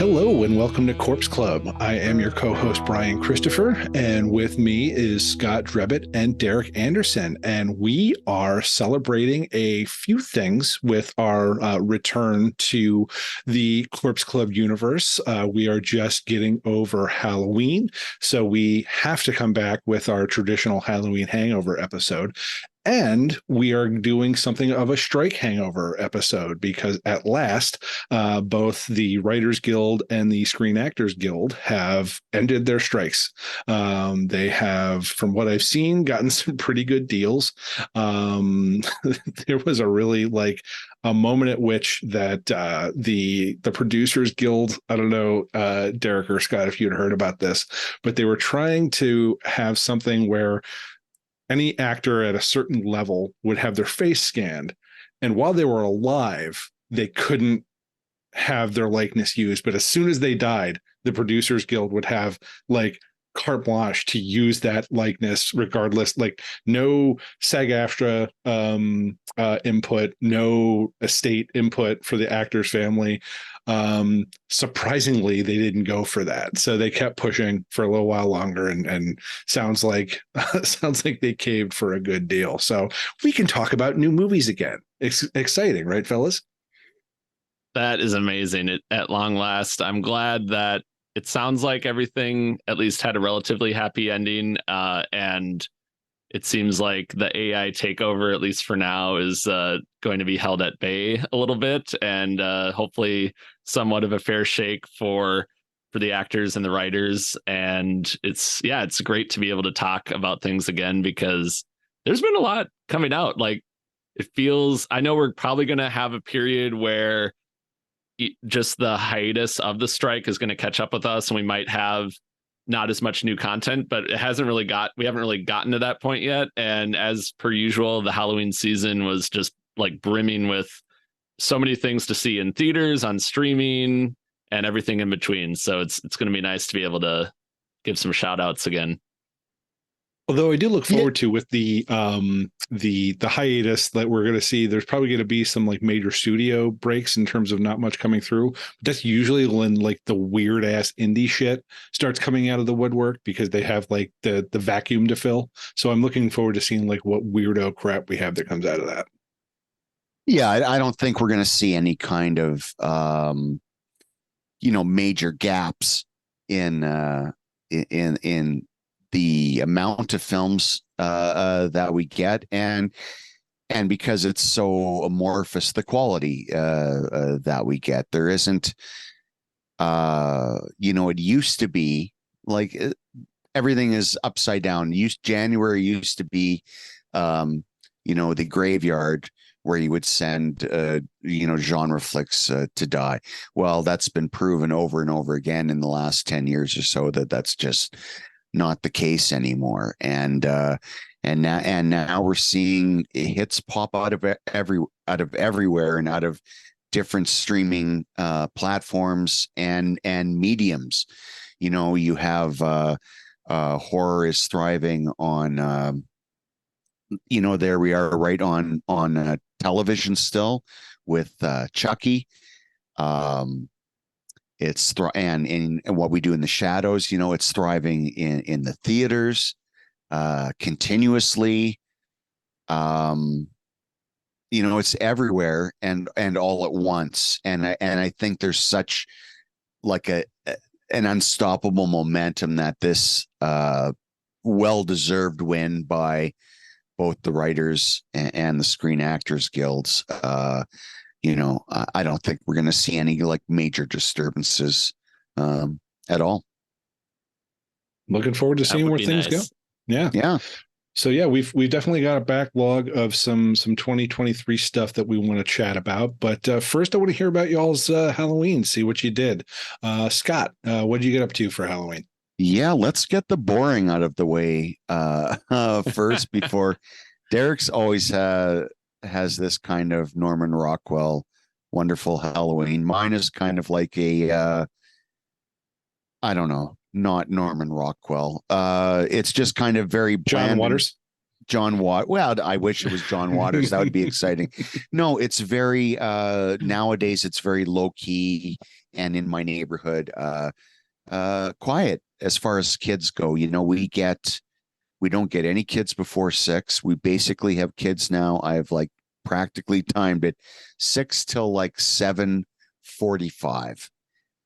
Hello and welcome to Corpse Club. I am your co-host Bryan Christopher, and with me is Scott Drebit and Derek Anderson, and we are celebrating a few things with our return to the Corpse Club universe. We are just getting over Halloween, so we have to come back with our traditional Halloween hangover episode. And we are doing something of a strike hangover episode because at last, both the Writers Guild and the Screen Actors Guild have ended their strikes. They have, from what I've seen, gotten some pretty good deals. There was a really a moment at which that the Producers Guild, I don't know, Derek or Scott, if you'd heard about this, but they were trying to have something where any actor at a certain level would have their face scanned. And while they were alive, they couldn't have their likeness used. But as soon as they died, the Producers Guild would have carte blanche to use that likeness regardless, no SAG-AFTRA input, no estate input for the actor's family. Surprisingly, they didn't go for that, so they kept pushing for a little while longer, and sounds like they caved for a good deal. So we can talk about new movies again. Exciting, right, fellas? That is amazing. At long last, I'm glad that it sounds like everything at least had a relatively happy ending, and it seems like the AI takeover, at least for now, is going to be held at bay a little bit, and hopefully somewhat of a fair shake for the actors and the writers. And it's great to be able to talk about things again, because there's been a lot coming out. It feels, I know we're probably going to have a period where just the hiatus of the strike is going to catch up with us, and we might have not as much new content, but we haven't really gotten to that point yet. And as per usual, the Halloween season was just brimming with so many things to see in theaters, on streaming, and everything in between. So it's going to be nice to be able to give some shout outs again. Although I do look forward to, with the hiatus that we're going to see, there's probably going to be some major studio breaks in terms of not much coming through. But that's usually when the weird ass indie shit starts coming out of the woodwork, because they have the vacuum to fill. So I'm looking forward to seeing what weirdo crap we have that comes out of that. Yeah, I don't think we're going to see any kind of major gaps in the amount of films that we get, and because it's so amorphous, the quality that we get. There isn't, it used to be everything is upside down. January used to be, the graveyard where you would send, genre flicks to die. Well, that's been proven over and over again in the last 10 years or so that that's just not the case anymore. And now we're seeing hits pop out of everywhere, and out of different streaming platforms and mediums. You have horror is thriving on there we are, right on television still with Chucky. And in What We Do in the Shadows, it's thriving in the theaters continuously. It's everywhere and all at once. And I think there's such an unstoppable momentum that this well-deserved win by both the writers and the Screen Actors Guilds. I don't think we're going to see any major disturbances at all. Looking forward to seeing where things go. Yeah. So yeah, we've definitely got a backlog of some 2023 stuff that we want to chat about. But first, I want to hear about y'all's Halloween. See what you did. Scott, what did you get up to for Halloween? Yeah, let's get the boring out of the way first before Derek's always has this kind of Norman Rockwell wonderful Halloween. Mine is kind of like a I don't know, not Norman Rockwell. It's just kind of very John Waters. John Watt. Well, I wish it was John Waters. That would be exciting. No, it's very nowadays it's very low key, and in my neighborhood, quiet as far as kids go. You know, we don't get any kids before 6. We basically have kids now. I've like practically timed it 6 till like 7:45.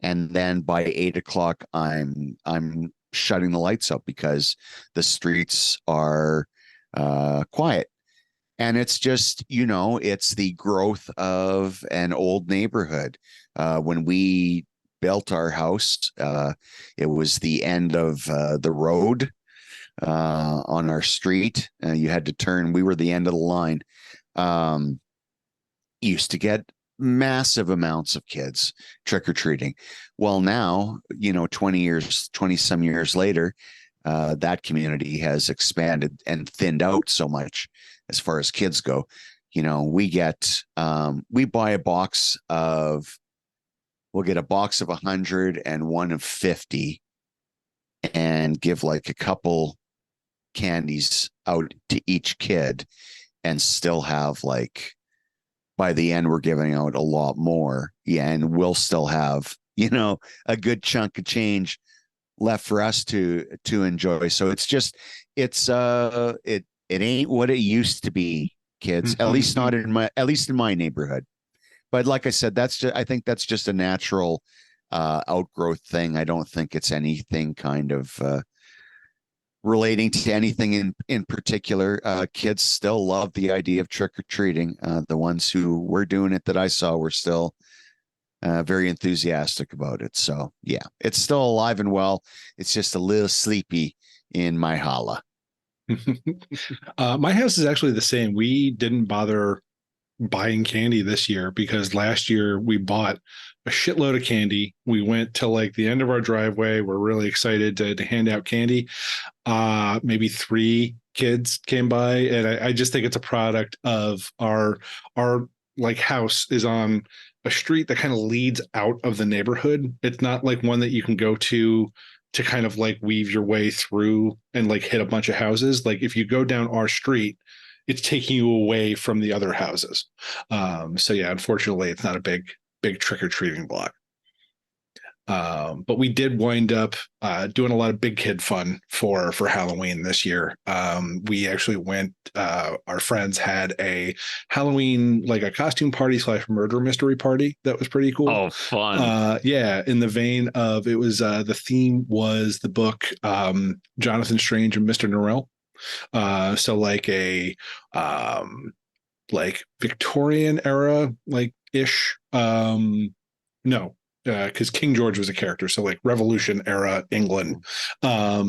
And then by 8 o'clock, I'm shutting the lights up because the streets are quiet. And it's just, you know, it's the growth of an old neighborhood. When we built our house, it was the end of the road on our street. You had to turn. We were the end of the line. Used to get massive amounts of kids trick-or-treating. Well, now, you know, 20 some years later, that community has expanded and thinned out so much as far as kids go. You know, we buy a box of, we'll get a box of 100 and one of 50 and give like a couple candies out to each kid, and still have like, by the end, we're giving out a lot more. Yeah. And we'll still have, you know, a good chunk of change left for us to enjoy. So it's just, it ain't what it used to be, kids, at least in my neighborhood. But like I said, I think that's just a natural outgrowth thing. I don't think it's anything kind of relating to anything in particular. Kids still love the idea of trick-or-treating. The ones who were doing it that I saw were still very enthusiastic about it. So yeah, it's still alive and well. It's just a little sleepy in my holla. My house is actually the same. We didn't bother buying candy this year because last year we bought a shitload of candy. We went to like the end of our driveway. We're really excited to hand out candy. Maybe 3 kids came by, and I just think it's a product of our like house is on a street that kind of leads out of the neighborhood. It's not like one that you can go to kind of like weave your way through and like hit a bunch of houses. Like if you go down our street, it's taking you away from the other houses. So yeah, unfortunately, it's not a big trick-or-treating block. But we did wind up doing a lot of big kid fun for Halloween this year. We actually went, our friends had a Halloween, like a costume party / murder mystery party. That was pretty cool. Oh, fun. Yeah. In the vein of, it was, the theme was the book, Jonathan Strange and Mr. Norrell. So like a, like Victorian era, like ish, no, because King George was a character, so like Revolution era England. Yeah,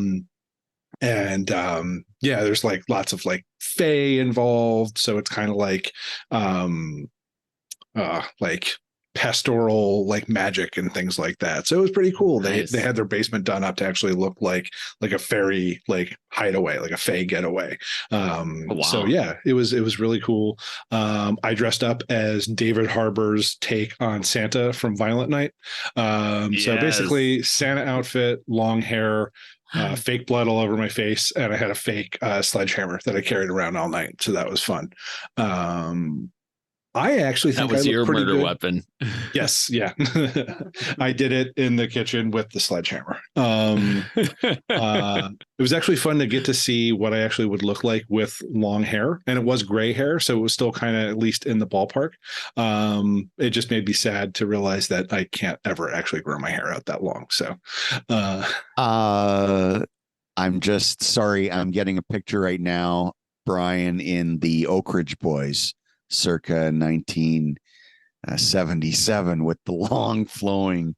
there's like lots of like fae involved, so it's kind of like pastoral like magic and things like that. So it was pretty cool. Nice. They had their basement done up to actually look like a fairy like hideaway, like a fae getaway. Wow. So yeah, it was really cool. I dressed up as David Harbour's take on Santa from Violent Night. So basically Santa outfit, long hair, fake blood all over my face, and I had a fake sledgehammer that I carried around all night. So that was fun. I actually think that was your murder good. Weapon. Yes, yeah. I did it in the kitchen with the sledgehammer. It was actually fun to get to see what I actually would look like with long hair, and it was gray hair, so it was still kind of at least in the ballpark. It just made me sad to realize that I can't ever actually grow my hair out that long. So, I'm just sorry. I'm getting a picture right now, Brian, in the Oak Ridge Boys, circa 1977, with the long flowing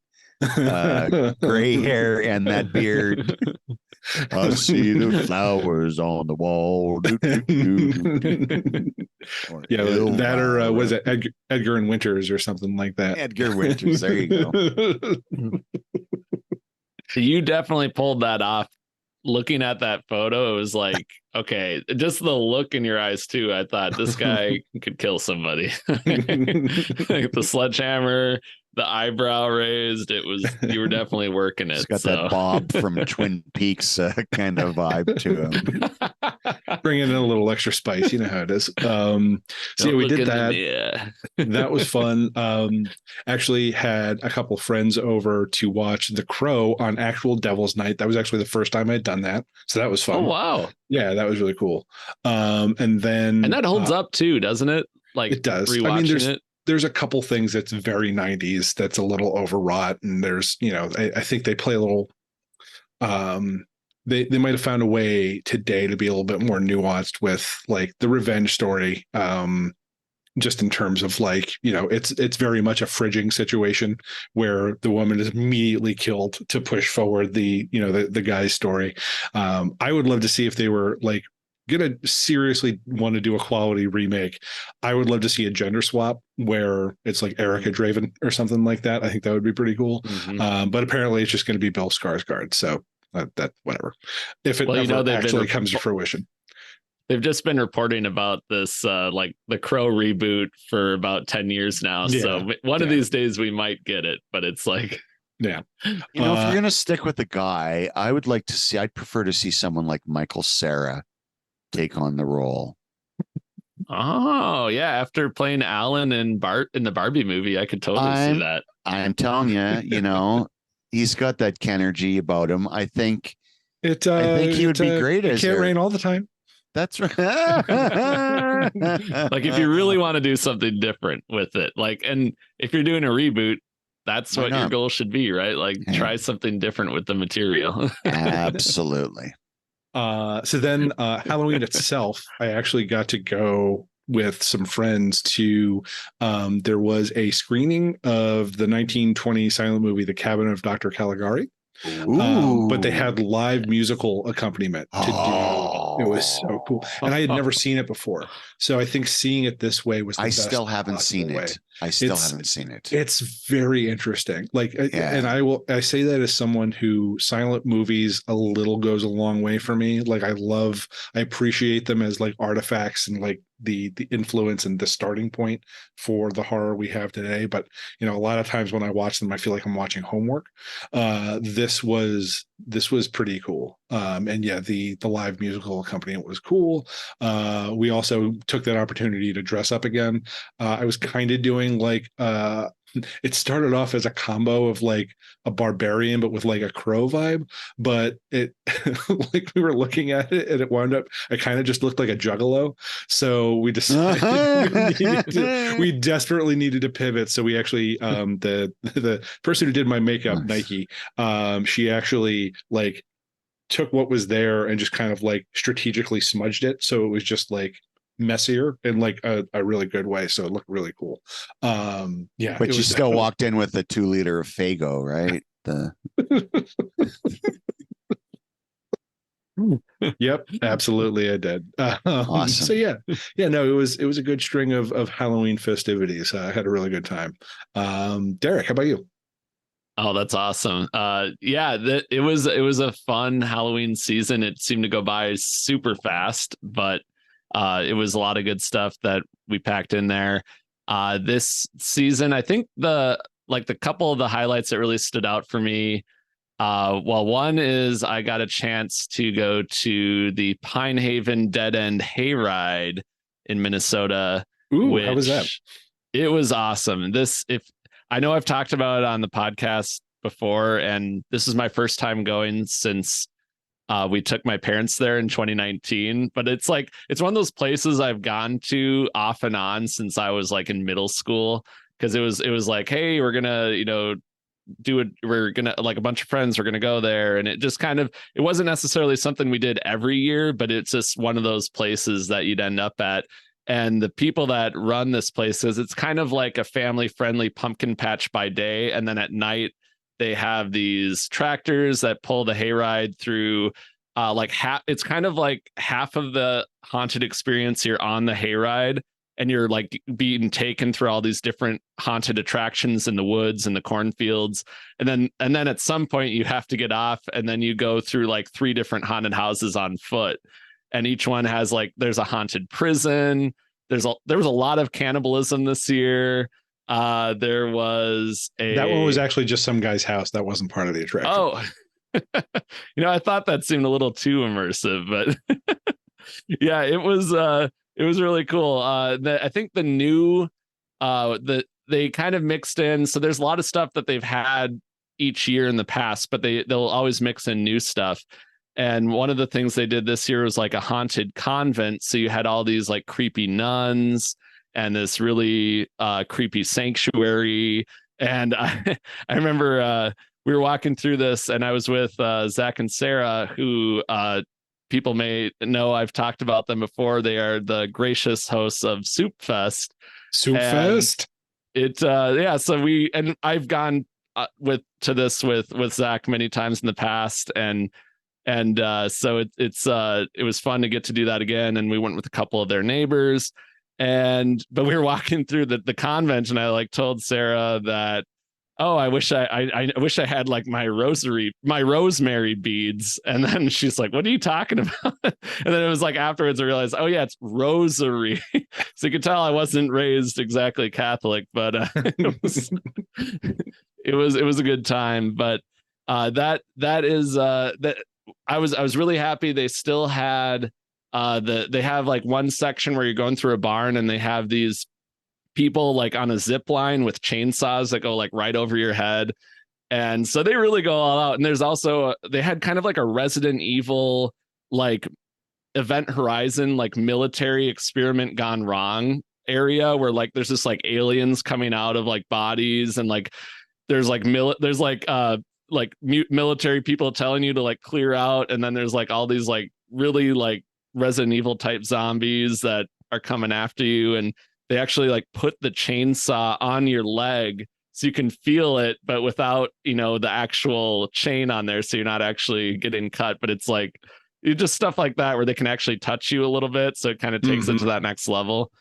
gray hair and that beard. I see the flowers on the wall. Yeah, that or was it Edgar and Winters or something like that? Edgar Winters. There you go. You definitely pulled that off. Looking at that photo, it was like, okay, just the look in your eyes too. I thought this guy could kill somebody. Like the sledgehammer, the eyebrow raised. You were definitely working it. It's got that Bob from Twin Peaks kind of vibe to him. Bringing in a little extra spice, you know how it is. So yeah, we did that. That was fun. Actually had a couple friends over to watch The Crow on actual Devil's Night. That was actually the first time I'd done that, so that was fun. Oh wow! Yeah, that was really cool. And that holds up too, doesn't it? Like it does. I mean, there's a couple things that's very 90s that's a little overwrought, and there's, I think they play a little. They might have found a way today to be a little bit more nuanced with like the revenge story. Just in terms of like, it's very much a fridging situation where the woman is immediately killed to push forward the guy's story. I would love to see if they were like gonna seriously want to do a quality remake. I would love to see a gender swap where it's like Erica Draven or something like that. I think that would be pretty cool. Mm-hmm. But apparently it's just going to be Bill Skarsgård. So that whatever. If it actually comes to fruition. They've just been reporting about this, like the Crow reboot for about 10 years now. Yeah, so one of these days we might get it, but it's like, yeah. If you're going to stick with the guy, I'd prefer to see someone like Michael Cera take on the role. Oh yeah. After playing Alan in the Barbie movie, I could totally see that. I'm telling you, he's got that Kenergy about him. I think he would be great as Can't Rain all the time. That's right. Like if you really want to do something different with it, like, and if you're doing a reboot, that's what your goal should be, right? Like try something different with the material. Absolutely. So then Halloween itself, I actually got to go with some friends to there was a screening of the 1920 silent movie The Cabin of Dr. Caligari. But they had live musical accompaniment to do. It was so cool, and I had never seen it before. So I think seeing it this way was. I still haven't seen it. It's very interesting. Like, and I say that as someone who silent movies a little goes a long way for me. Like, I appreciate them as like artifacts and like the influence and the starting point for the horror we have today. But a lot of times when I watch them, I feel like I'm watching homework. This was pretty cool. And yeah, the live musical accompaniment was cool. We also took that opportunity to dress up again. I was kind of doing like it started off as a combo of like a barbarian but with like a crow vibe, but it like we were looking at it and it wound up I kind of just looked like a juggalo, so we decided we desperately needed to pivot. So we actually the person who did my makeup, Nike, she actually like took what was there and just kind of like strategically smudged it, so it was just like messier in like a really good way, so it looked really cool. Yeah, but you still walked in with a 2 liter of Faygo, right? Yep, absolutely, I did. Awesome. So yeah, no, it was a good string of Halloween festivities. I had a really good time. Derek, how about you? Oh, that's awesome. It was a fun Halloween season. It seemed to go by super fast, but it was a lot of good stuff that we packed in there. This season, I think the couple of the highlights that really stood out for me. One is I got a chance to go to the Pine Haven Dead End Hayride in Minnesota. Ooh, how was that? It was awesome. I know I've talked about it on the podcast before, and this is my first time going since we took my parents there in 2019. But it's one of those places I've gone to off and on since I was like in middle school, because it was like, hey, we're gonna we're gonna, like, a bunch of friends, we're gonna go there, and it just kind of, it wasn't necessarily something we did every year, but it's just one of those places that you'd end up at. And the people that run this place it's kind of like a family-friendly pumpkin patch by day, and then at night they have these tractors that pull the hayride through. It's kind of like half of the haunted experience you're on the hayride, and you're like being taken through all these different haunted attractions in the woods and the cornfields, and then at some point you have to get off, and then you go through like 3 different haunted houses on foot. And each one has there's a haunted prison. There was a lot of cannibalism this year. There was that one was actually just some guy's house. That wasn't part of the attraction. Oh, I thought that seemed a little too immersive, but yeah, it was really cool. I think the new they kind of mixed in, so there's a lot of stuff that they've had each year in the past, but they'll always mix in new stuff. And one of the things they did this year was like a haunted convent. So you had all these like creepy nuns and this really creepy sanctuary. And I remember we were walking through this, and I was with Zach and Sarah, who people may know I've talked about them before. They are the gracious hosts of Soup Fest. Soup Fest? So I've gone with Zach many times in the past, and so it was fun to get to do that again. And we went with a couple of their neighbors, but we were walking through the convent, and I like told Sarah that, oh, I wish I had like my rosemary beads. And then she's like, what are you talking about? And then it was like afterwards I realized, oh yeah, it's rosary. So you could tell I wasn't raised exactly Catholic, but it was a good time. But that I was really happy they still had they have like one section where you're going through a barn, and they have these people like on a zip line with chainsaws that go like right over your head. And so they really go all out. And there's also they had kind of like a Resident Evil like Event Horizon like military experiment gone wrong area, where like there's just like aliens coming out of like bodies, and like there's like military people telling you to like clear out, and then there's like all these like really like Resident Evil type zombies that are coming after you. And they actually like put the chainsaw on your leg so you can feel it, but without, the actual chain on there. So you're not actually getting cut, but it's like just stuff like that where they can actually touch you a little bit. So it kind of takes it to that next level.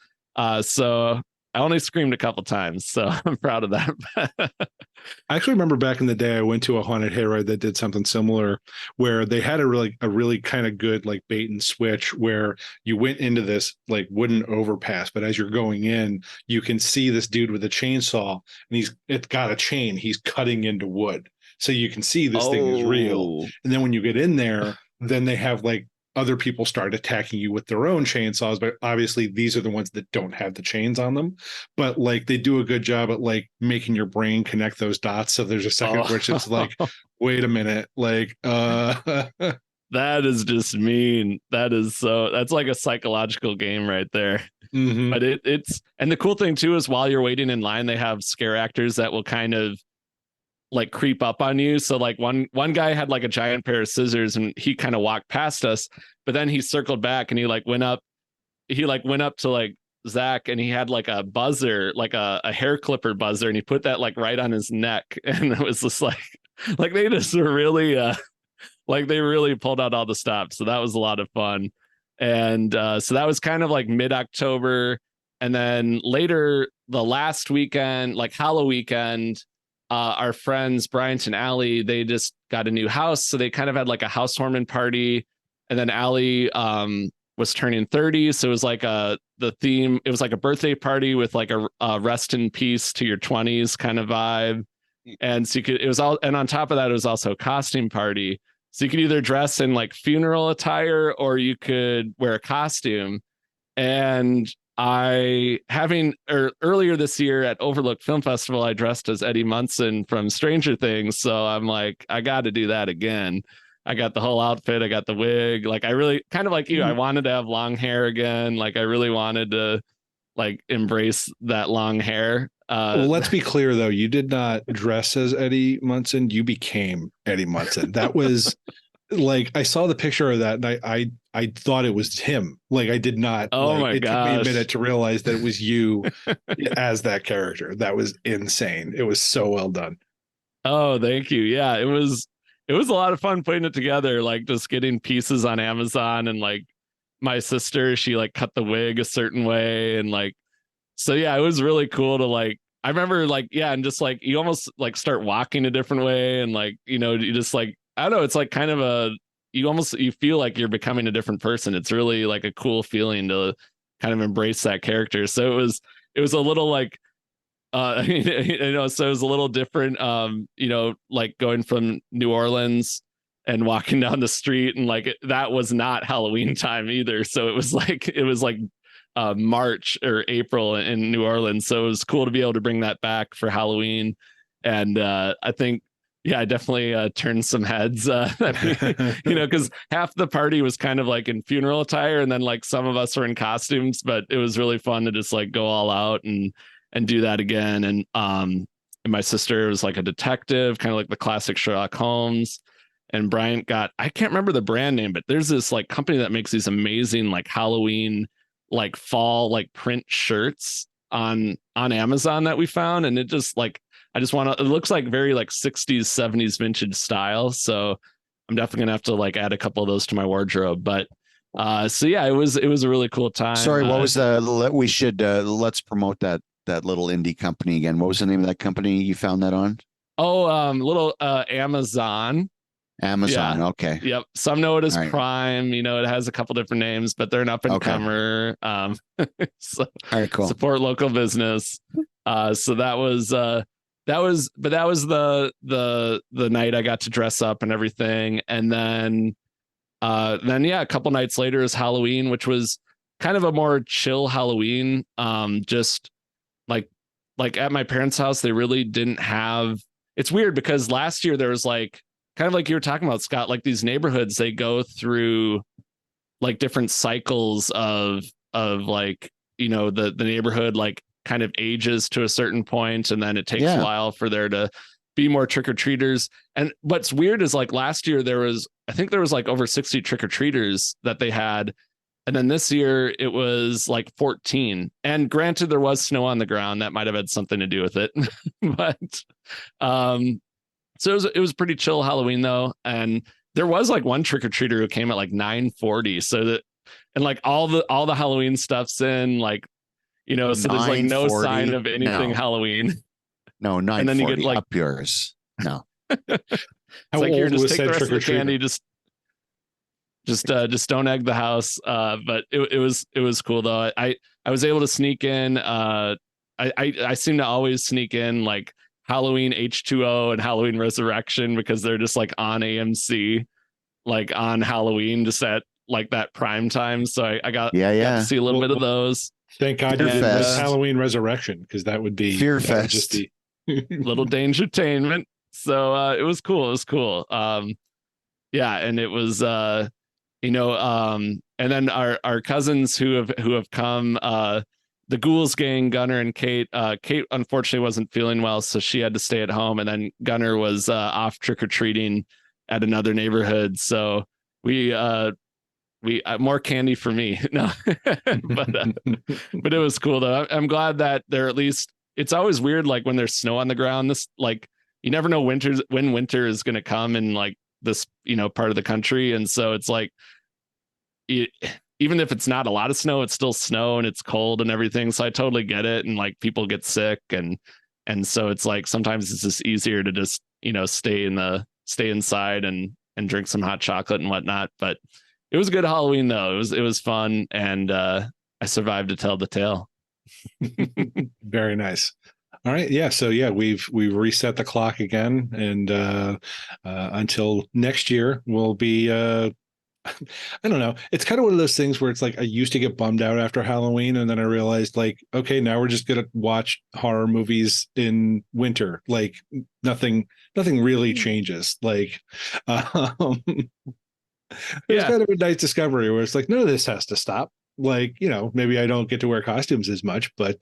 So I only screamed a couple times, so I'm proud of that. I actually remember back in the day, I went to a haunted hayride that did something similar, where they had a really kind of good like bait and switch, where you went into this like wooden overpass, but as you're going in, you can see this dude with a chainsaw, and it's got a chain. He's cutting into wood, so you can see this thing is real. And then when you get in there, then they have like other people start attacking you with their own chainsaws, but obviously these are the ones that don't have the chains on them. But like they do a good job at like making your brain connect those dots. So there's a second which it's like, wait a minute, like that is just mean. That's like a psychological game right there. But it's and the cool thing too is while you're waiting in line, they have scare actors that will kind of like creep up on you. So like one guy had like a giant pair of scissors, and he kind of walked past us, but then he circled back and he went up to like Zach, and he had like a buzzer, like a hair clipper buzzer, and he put that like right on his neck. And it was just like they just were really like they really pulled out all the stops. So that was a lot of fun. And so that was kind of like mid-October. And then later the last weekend, like Halloween weekend, our friends Bryant and Allie, they just got a new house, so they kind of had like a housewarming party. And then Allie was turning 30, so it was like the theme. It was like a birthday party with like a rest in peace to your 20s kind of vibe. And so and on top of that, it was also a costume party. So you could either dress in like funeral attire, or you could wear a costume. And earlier this year at Overlook Film Festival, I dressed as Eddie Munson from Stranger Things. So I'm like, I got to do that again. I got the whole outfit. I got the wig. Like I really kind of like you, I wanted to have long hair again. Like I really wanted to like embrace that long hair. Well, let's be clear though. You did not dress as Eddie Munson. You became Eddie Munson. That was like, I saw the picture of that, and I thought it was him. Like I did not. Oh like, my it gosh. took me a minute to realize that it was you as that character. That was insane. It was so well done. Oh, thank you. Yeah, it was a lot of fun putting it together. Like just getting pieces on Amazon, and like my sister, she like cut the wig a certain way, and like so yeah, it was really cool to like. I remember like and just like you almost like start walking a different way, and like you just like I don't know, it's like kind of you feel like you're becoming a different person. It's really like a cool feeling to kind of embrace that character. So it was a little like So it was a little different. Like going from New Orleans and walking down the street, and like that was not Halloween time either. So it was like March or April in New Orleans. So it was cool to be able to bring that back for Halloween. And I think, yeah, I definitely turned some heads, because half the party was kind of like in funeral attire, and then like some of us were in costumes, but it was really fun to just like go all out and do that again. And my sister was like a detective, kind of like the classic Sherlock Holmes. And Bryant got, I can't remember the brand name, but there's this like company that makes these amazing like Halloween, like fall, like print shirts on Amazon that we found. And it just like, I just want to, it looks like very like 60s, 70s vintage style. So I'm definitely gonna have to like add a couple of those to my wardrobe. But so yeah, it was a really cool time. Sorry, what was we should let's promote that little indie company again. What was the name of that company you found that on? Little Amazon. Amazon. Yeah. Okay. Yep. Some know it as Right. Prime. It has a couple different names, but they're an up and comer. So all right, cool. Support local business. So that was the night I got to dress up and everything. And then yeah, a couple nights later is Halloween, which was kind of a more chill Halloween. Just like at my parents' house, they really didn't have, it's weird because last year there was like, kind of like you were talking about, Scott, like these neighborhoods, they go through like different cycles of like, the neighborhood like kind of ages to a certain point, and then it takes a while for there to be more trick-or-treaters. And what's weird is like last year I think there was like over 60 trick-or-treaters that they had. And then this year it was like 14. And granted, there was snow on the ground. That might have had something to do with it. But so it was pretty chill Halloween though. And there was like one trick-or-treater who came at like 9:40. So that, and like all the Halloween stuff's in, like, so there's like no sign of anything Halloween. No, 9:40 and then you get like up yours. No. It's like, here, just take the rest of the candy, just don't egg the house. But it was cool though. I was able to sneak in. I seem to always sneak in like Halloween H2O and Halloween Resurrection because they're just like on AMC, like on Halloween, just at like that prime time. So I got to see a little bit of those. Thank God you didn't miss Halloween Resurrection, because that would be Fear Fest. Just be little Dangertainment. So it was cool. It was cool. Yeah, and it was and then our cousins who have come, the Ghouls gang, Gunnar and Kate. Kate unfortunately wasn't feeling well, so she had to stay at home, and then Gunnar was off trick-or-treating at another neighborhood. So we more candy for me. No, but it was cool though. I'm glad that they're at least, it's always weird like when there's snow on the ground, this like you never know when winter is going to come in like this part of the country. And so it's like even if it's not a lot of snow, it's still snow and it's cold and everything. So I totally get it. And like people get sick, and so it's like sometimes it's just easier to just stay inside and drink some hot chocolate and whatnot. But it was a good Halloween though. It was fun, and I survived to tell the tale. Very nice. All right. Yeah. So yeah, we've reset the clock again, and until next year we'll be I don't know. It's kind of one of those things where it's like I used to get bummed out after Halloween, and then I realized like, okay, now we're just gonna watch horror movies in winter. Like nothing really changes. Like it's kind of a nice discovery where it's like, none of this has to stop. Like, maybe I don't get to wear costumes as much, but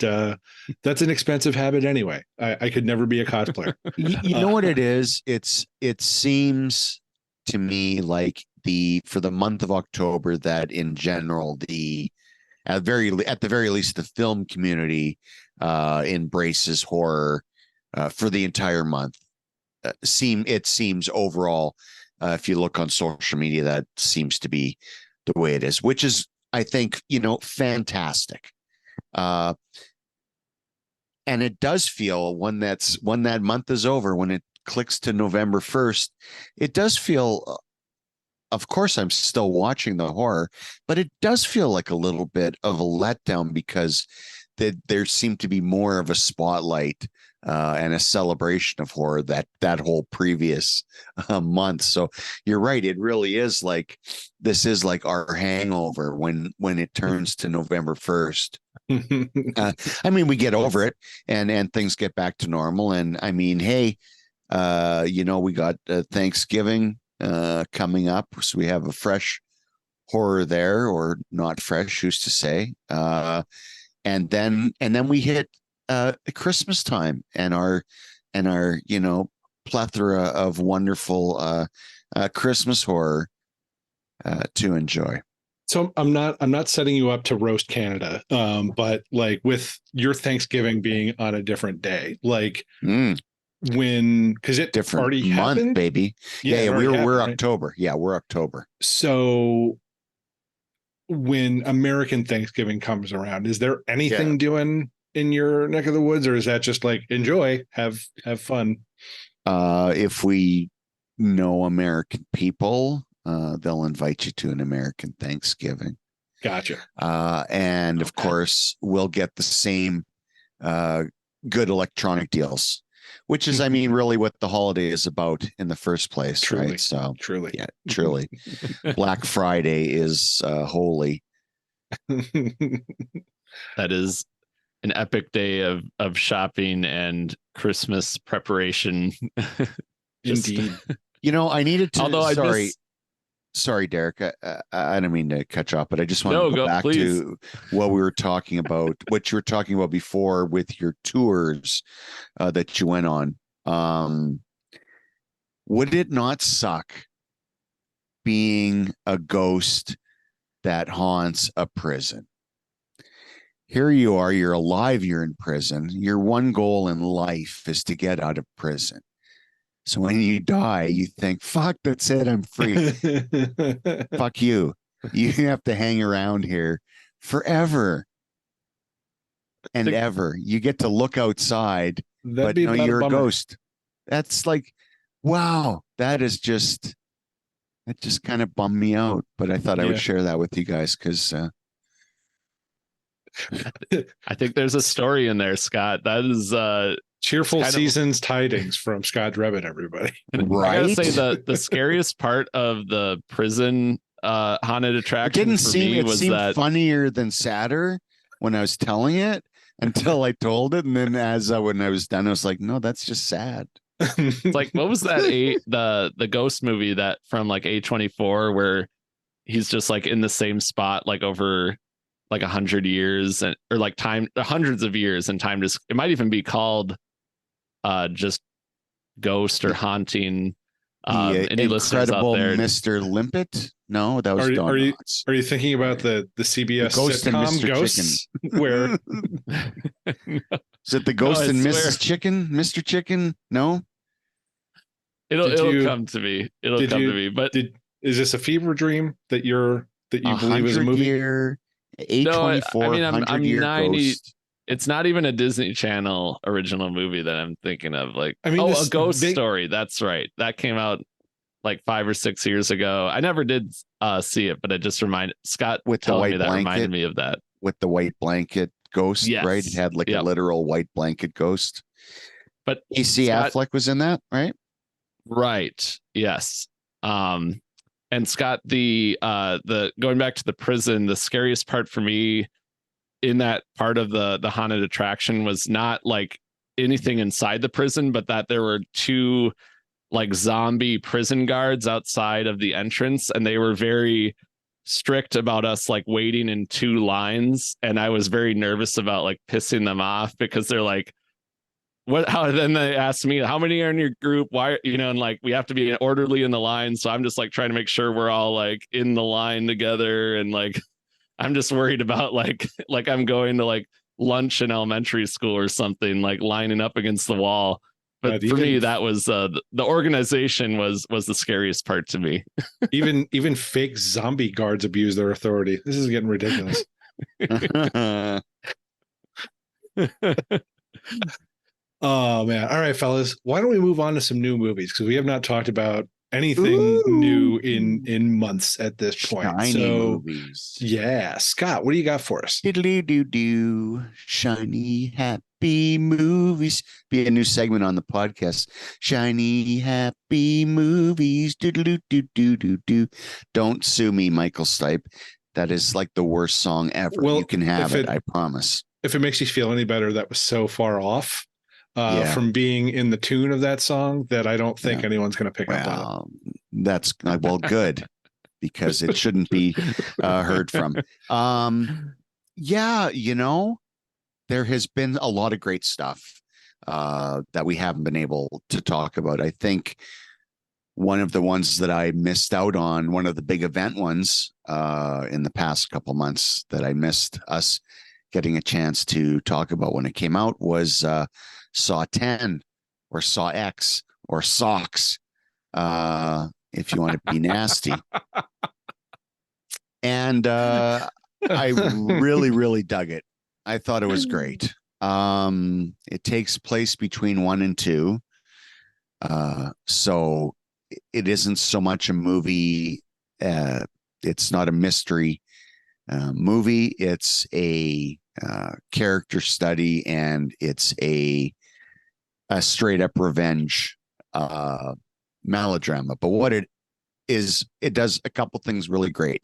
that's an expensive habit anyway. I could never be a cosplayer. You know what it is? It seems to me like for the month of October that in general, at the very least, the film community embraces horror for the entire month. It seems overall, if you look on social media, that seems to be the way it is, which is, I think, fantastic. And it does feel when that month is over, when it clicks to November 1st, it does feel, of course, I'm still watching the horror, but it does feel like a little bit of a letdown because there seemed to be more of a spotlight and a celebration of horror that whole previous month. So you're right. It really is like, this is like our hangover when it turns to November 1st. I mean, we get over it and things get back to normal. And I mean, hey, we got Thanksgiving coming up. So we have a fresh horror there, or not fresh, who's to say? And then we hit Christmas time and our plethora of wonderful Christmas horror to enjoy. So I'm not setting you up to roast Canada, but like with your Thanksgiving being on a different day, like because it different already month, happened, baby. Yeah, we're October. Right? Yeah, we're October. So when American Thanksgiving comes around, is there anything doing in your neck of the woods, or is that just like enjoy, have fun? If we know American people, they'll invite you to an American Thanksgiving. Gotcha. And of course, we'll get the same good electronic deals, which is, I mean, really what the holiday is about in the first place, truly, right? So truly. Yeah, truly. Black Friday is holy. That is an epic day of shopping and Christmas preparation. Indeed. I needed to. Although sorry, Derek. I don't mean to cut you off, but I just want to go back to what we were talking about, what you were talking about before with your tours that you went on. Would it not suck being a ghost that haunts a prison? Here you are, you're alive, you're in prison. Your one goal in life is to get out of prison. So when you die, you think, fuck, that's it, I'm free. Fuck you. You have to hang around here forever and ever. You get to look outside, but no, you're a ghost. That's like, wow, that just kind of bummed me out. But I thought I would share that with you guys because I think there's a story in there, Scott. That is cheerful season's tidings from Scott Drebit, everybody. Right? I gotta say the scariest part of the prison haunted attraction it seemed that funnier than sadder when I was telling it until I told it, and then when I was done, I was like, no, that's just sad. It's like, what was that the ghost movie that from like A24 where he's just like in the same spot like over like 100 years or like time hundreds of years, and time just, it might even be called just Ghost or Haunting. Any listeners out there? Mr. Limpet? No, that was are you thinking about the CBS Ghost sitcom Ghosts? Where is it the Ghost and Mrs. Chicken? Mr. Chicken? No, it'll come to me. It'll come to me. But is this a fever dream that you believe is a movie? A24. No, I mean, I'm 90. Ghost. It's not even a Disney Channel original movie that I'm thinking of. Like, I mean, a ghost story. That's right. That came out like 5 or 6 years ago. I never did see it, but it just reminded Scott with the white blanket, reminded me of that. With the white blanket ghost, yes. Right? It had like a literal white blanket ghost. But AC Affleck was in that, right? Right. Yes. And Scott, the going back to the prison, the scariest part for me in that part of the haunted attraction was not like anything inside the prison, but that there were 2 like zombie prison guards outside of the entrance, and they were very strict about us like waiting in 2 lines, and I was very nervous about like pissing them off because they're like, then they asked me, how many are in your group? Why, and like we have to be orderly in the line. So I'm just like trying to make sure we're all like in the line together. And like, I'm just worried about like I'm going to like lunch in elementary school or something, like lining up against the wall. But for me, that was the organization was the scariest part to me. even fake zombie guards abuse their authority. This is getting ridiculous. Oh man. All right, fellas. Why don't we move on to some new movies? Because we have not talked about anything new in months at this point. Shiny movies. Yeah, Scott, what do you got for us? Diddly doo doo, shiny happy movies. Be a new segment on the podcast. Shiny happy movies. Doodle doo doo doo doo. Don't sue me, Michael Stipe. That is like the worst song ever. Well, you can have it, I promise. If it makes you feel any better, that was so far off from being in the tune of that song that I don't think anyone's going to pick up on it. That's good. Because it shouldn't be heard from. Yeah, there has been a lot of great stuff that we haven't been able to talk about. I think one of the ones that I missed out on, one of the big event ones in the past couple months that I missed us getting a chance to talk about when it came out was Saw 10 or Saw X or Socks. If you want to be nasty. And I really, really dug it. I thought it was great. It takes place between 1 and 2. So it isn't so much a movie. It's not a mystery movie. It's a character study, and it's a straight up revenge melodrama. But what it is, it does a couple things really great.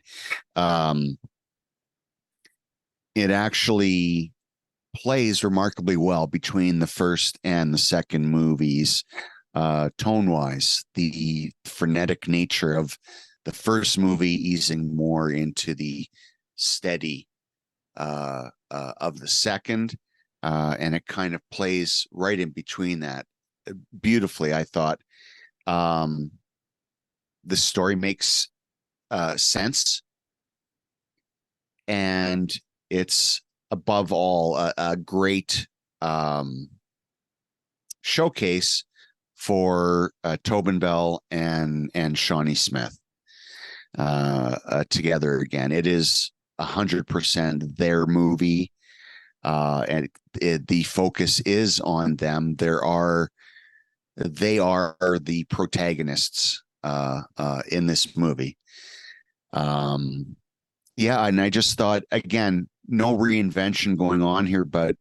It actually plays remarkably well between the first and the second movies, tone wise. The frenetic nature of the first movie easing more into the steady of the second, and it kind of plays right in between that beautifully, I thought. The story makes sense, and it's above all a great showcase for Tobin Bell and Shawnee Smith together again. It is 100% their movie, and the focus is on them. They are the protagonists in this movie. And I just thought, again, no reinvention going on here, but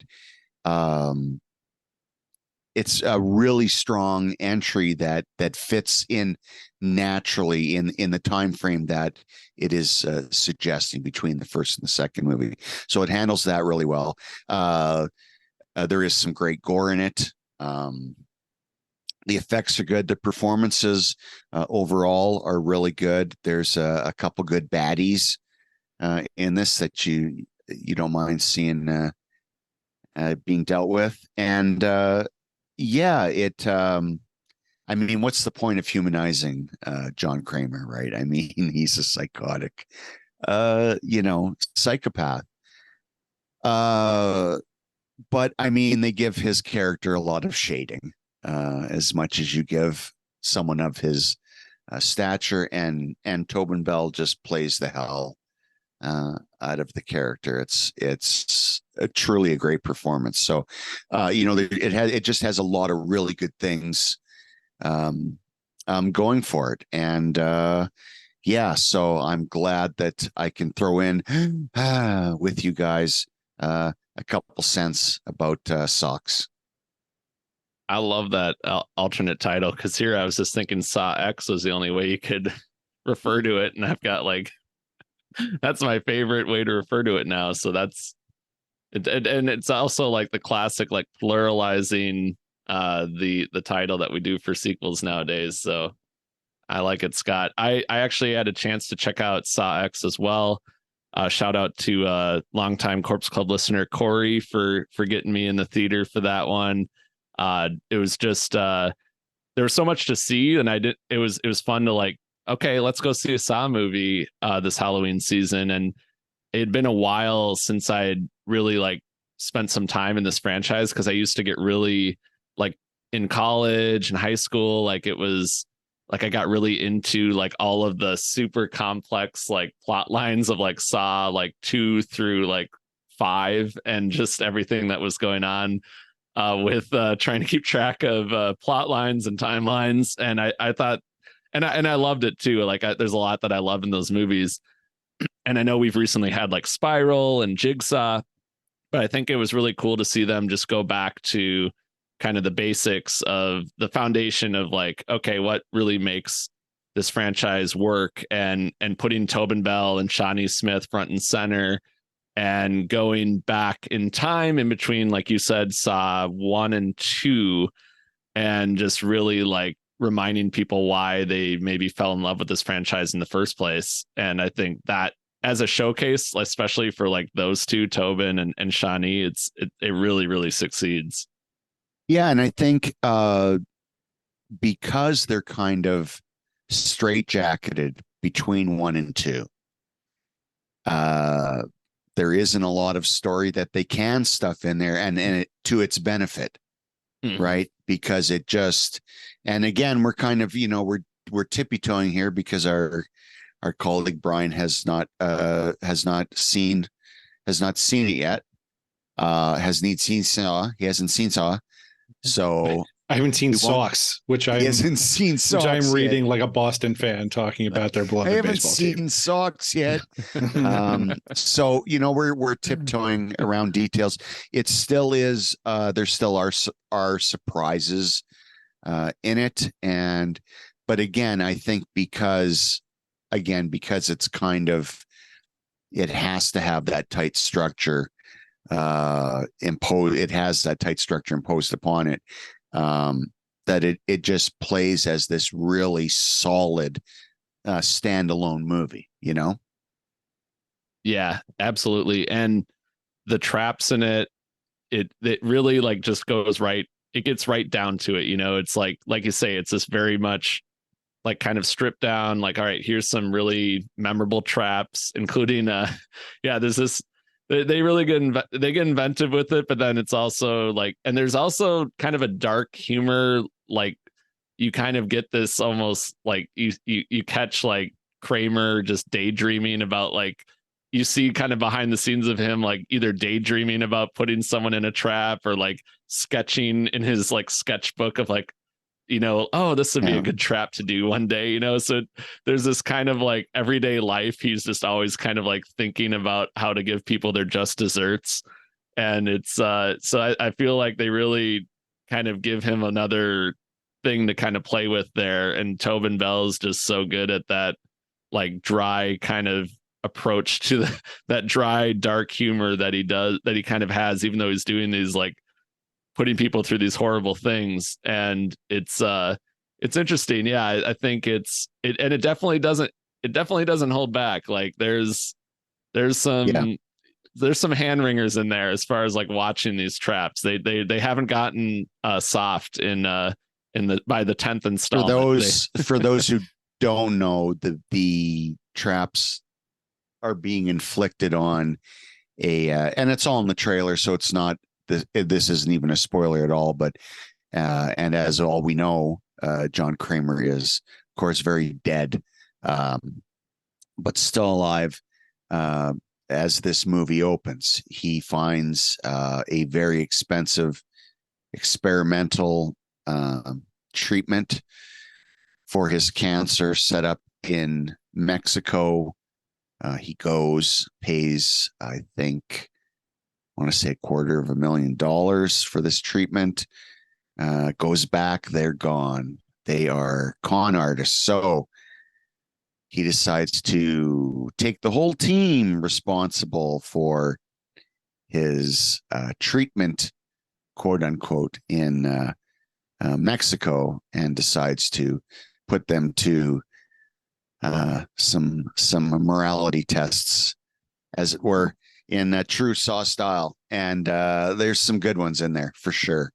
it's a really strong entry that fits in naturally in the time frame that it is suggesting between the first and the second movie. So it handles that really well. There is some great gore in it. The effects are good. The performances overall are really good. There's a couple good baddies in this that you don't mind seeing being dealt with. And it. I mean, what's the point of humanizing John Kramer, right? I mean, he's a psychotic, psychopath. But I mean, they give his character a lot of shading. As much as you give someone of his stature, and Tobin Bell just plays the hell out of the character. It's truly a great performance. So, it just has a lot of really good things going for it, and so I'm glad that I can throw in with you guys a couple cents about Socks. I love that alternate title, because here I was just thinking Saw X was the only way you could refer to it, and I've got that's my favorite way to refer to it now. So that's it, and it's also like the classic pluralizing the title that we do for sequels nowadays. So I like it, Scott. I actually had a chance to check out Saw X as well. Shout out to longtime Corpse Club listener Corey for getting me in the theater for that one. It was just there was so much to see, and it was fun to okay, let's go see a Saw movie this Halloween season. And it had been a while since I had really spent some time in this franchise, because I used to get really in college and high school, it was I got really into all of the super complex plot lines of Saw 2 through 5, and just everything that was going on with trying to keep track of plot lines and timelines. And I thought I loved it too. Like there's a lot that I love in those movies. And I know we've recently had like Spiral and Jigsaw, but I think it was really cool to see them just go back to kind of the basics of the foundation of like, okay, what really makes this franchise work, and putting Tobin Bell and Shawnee Smith front and center, and going back in time in between, like you said, Saw 1 and 2, and just really like reminding people why they maybe fell in love with this franchise in the first place. And I think that as a showcase, especially for like those two, Tobin and Shawnee, it really, really succeeds. Yeah, and I think because they're kind of straitjacketed between 1 and 2, there isn't a lot of story that they can stuff in there, and it to its benefit, right? Because it just, and again, we're kind of, we're tippy-toeing here because our colleague Brian has not seen it yet. He hasn't seen Saw. So I haven't seen Socks, which he hasn't seen Socks. Which I'm reading yet. like a Boston fan talking about their beloved I haven't baseball seen team. Socks yet. So we're tiptoeing around details. It still is. There still are surprises in it, but again, I think because it's kind of, it has to have that tight structure. It has that tight structure imposed upon it, that it just plays as this really solid standalone movie, Yeah, absolutely. And the traps in it really like just goes right, it gets right down to it. It's like you say, it's this very much like kind of stripped down, like, all right, here's some really memorable traps, including there's this, they really get inventive with it, but then it's also like, and there's also kind of a dark humor, like you kind of get this almost like you catch like Kramer just daydreaming about, like, you see kind of behind the scenes of him like either daydreaming about putting someone in a trap, or like sketching in his like sketchbook of like, oh, this would be a good trap to do one day, so there's this kind of like everyday life. He's just always kind of like thinking about how to give people their just desserts. And it's so I feel like they really kind of give him another thing to kind of play with there. And Tobin Bell's just so good at that like dry kind of approach to that dry, dark humor that he kind of has, even though he's doing these like putting people through these horrible things. And it's interesting. Yeah, I think and it definitely doesn't hold back. Like there's some hand wringers in there as far as like watching these traps. They haven't gotten soft in by the 10th installment. For those who don't know, the traps are being inflicted on and it's all in the trailer, so it's not, this isn't even a spoiler at all, but and as all we know, John Kramer is of course very dead, but still alive. As this movie opens, he finds a very expensive experimental treatment for his cancer set up in Mexico. He goes, pays, I think, I want to say $250,000 for this treatment. Goes back, they're gone. They are con artists. So he decides to take the whole team responsible for his treatment, quote unquote, in Mexico, and decides to put them to some morality tests, as it were, in a true Saw style. And there's some good ones in there for sure,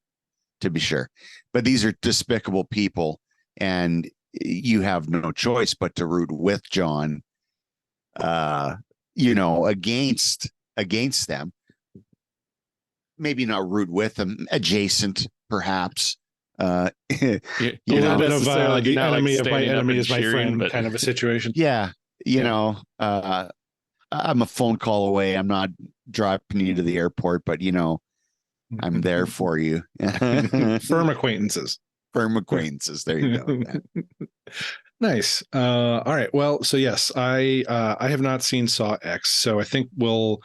to be sure. But these are despicable people, and you have no choice but to root with John, against them. Maybe not root with them, adjacent, perhaps. A little bit of the enemy of my enemy is my friend, but kind of a situation. Yeah, I'm a phone call away. I'm not dropping you to the airport, but I'm there for you. Firm acquaintances. There you go. Nice. All right. Well, so yes, I have not seen Saw X, so I think we'll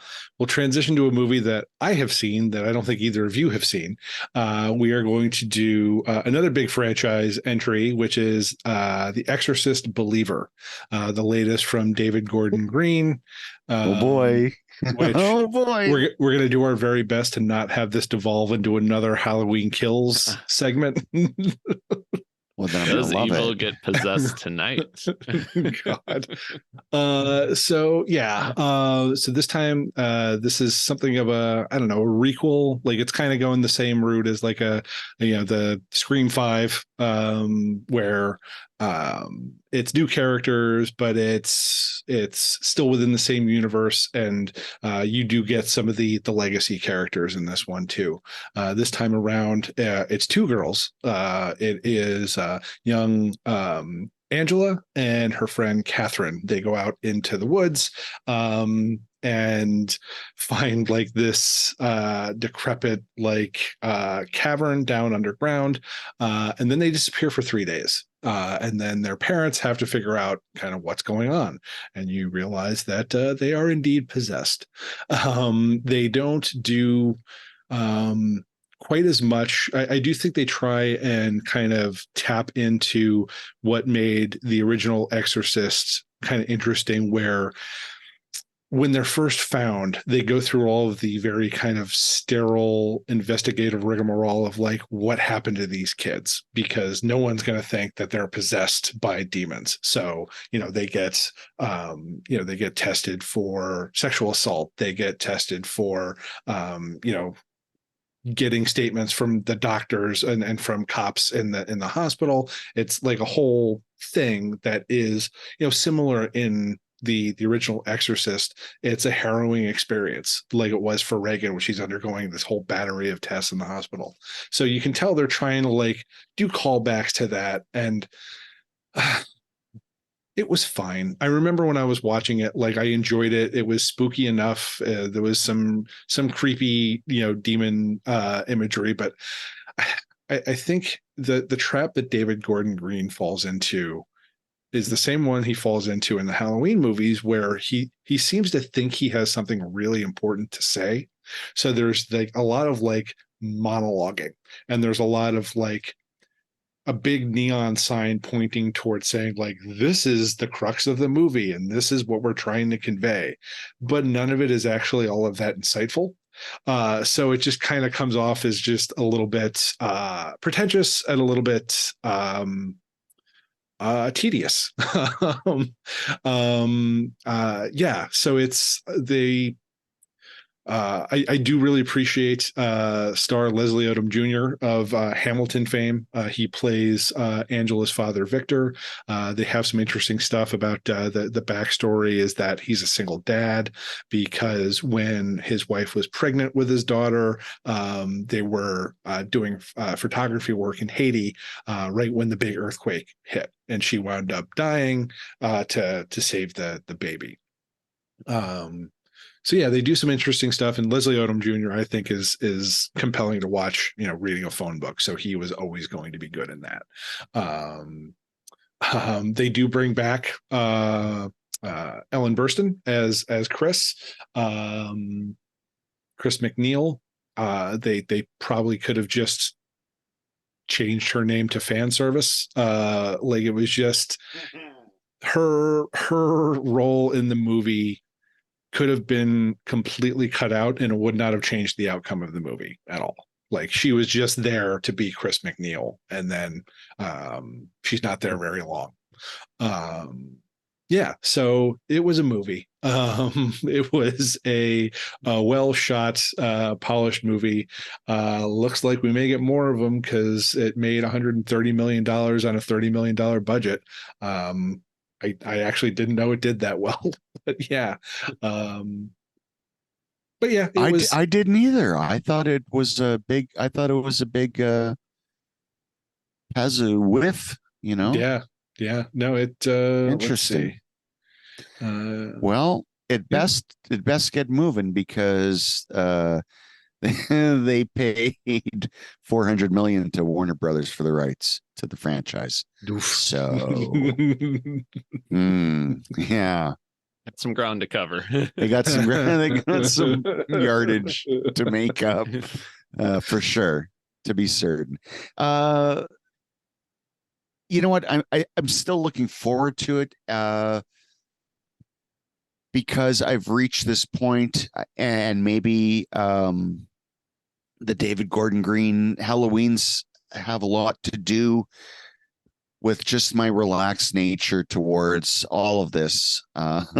transition to a movie that I have seen that I don't think either of you have seen. We are going to do another big franchise entry, which is The Exorcist Believer, the latest from David Gordon Green. Oh boy. Which Oh boy. we're going to do our very best to not have this devolve into another Halloween Kills segment. Well, then I'm Does gonna love evil it. get possessed tonight? God. So yeah. So this time, this is something of a, I don't know, a requel. Like it's kind of going the same route as like the Scream 5, where it's new characters, but it's still within the same universe, and you do get some of the legacy characters in this one too. This time around, it's two girls. It is young Angela and her friend Catherine. They go out into the woods and find like this decrepit like cavern down underground, and then they disappear for 3 days. And then their parents have to figure out kind of what's going on, and you realize that they are indeed possessed. They don't do quite as much. I do think they try and kind of tap into what made the original Exorcist kind of interesting, where when they're first found, they go through all of the very kind of sterile investigative rigmarole of like, what happened to these kids? Because no one's going to think that they're possessed by demons. So, they get, they get tested for sexual assault. They get tested for, getting statements from the doctors and from cops in the hospital. It's like a whole thing that is, similar in the original Exorcist. It's a harrowing experience, like it was for Reagan when she's undergoing this whole battery of tests in the hospital. So you can tell they're trying to like do callbacks to that, and it was fine. I remember when I was watching it, like I enjoyed it. It was spooky enough. There was some creepy, demon imagery, but I think the trap that David Gordon Green falls into is the same one he falls into in the Halloween movies, where he seems to think he has something really important to say. So there's like a lot of like monologuing, and there's a lot of like a big neon sign pointing towards saying like, this is the crux of the movie and this is what we're trying to convey, but none of it is actually all of that insightful. So it just kind of comes off as just a little bit pretentious and a little bit tedious. Yeah, so it's the I do really appreciate star Leslie Odom Jr. of Hamilton fame. He plays Angela's father, Victor. They have some interesting stuff about the backstory is that he's a single dad because when his wife was pregnant with his daughter, they were doing photography work in Haiti right when the big earthquake hit, and she wound up dying to save the baby. So yeah, they do some interesting stuff, and Leslie Odom Jr. I think is compelling to watch. Reading a phone book, so he was always going to be good in that. They do bring back Ellen Burstyn as Chris, Chris McNeil. They probably could have just changed her name to fan service. Like it was just her role in the movie could have been completely cut out and it would not have changed the outcome of the movie at all. Like she was just there to be Chris McNeil, and then she's not there very long. Yeah, so it was a movie. It was a well shot, polished movie. Looks like we may get more of them because it made $130 million on a $30 million budget. I actually didn't know it did that well, but yeah. But yeah, it was. I didn't either. I thought it was a big has a whiff, Yeah, yeah. No, it. Interesting. Let's see. Well, it Yeah. best get moving because They paid 400 million to Warner Brothers for the rights to the franchise. Oof. So, yeah, Got some ground to cover. they got some yardage to make up, for sure, to be certain. You know what? I'm still looking forward to it, because I've reached this point, and maybe the David Gordon Green Halloweens have a lot to do with just my relaxed nature towards all of this, all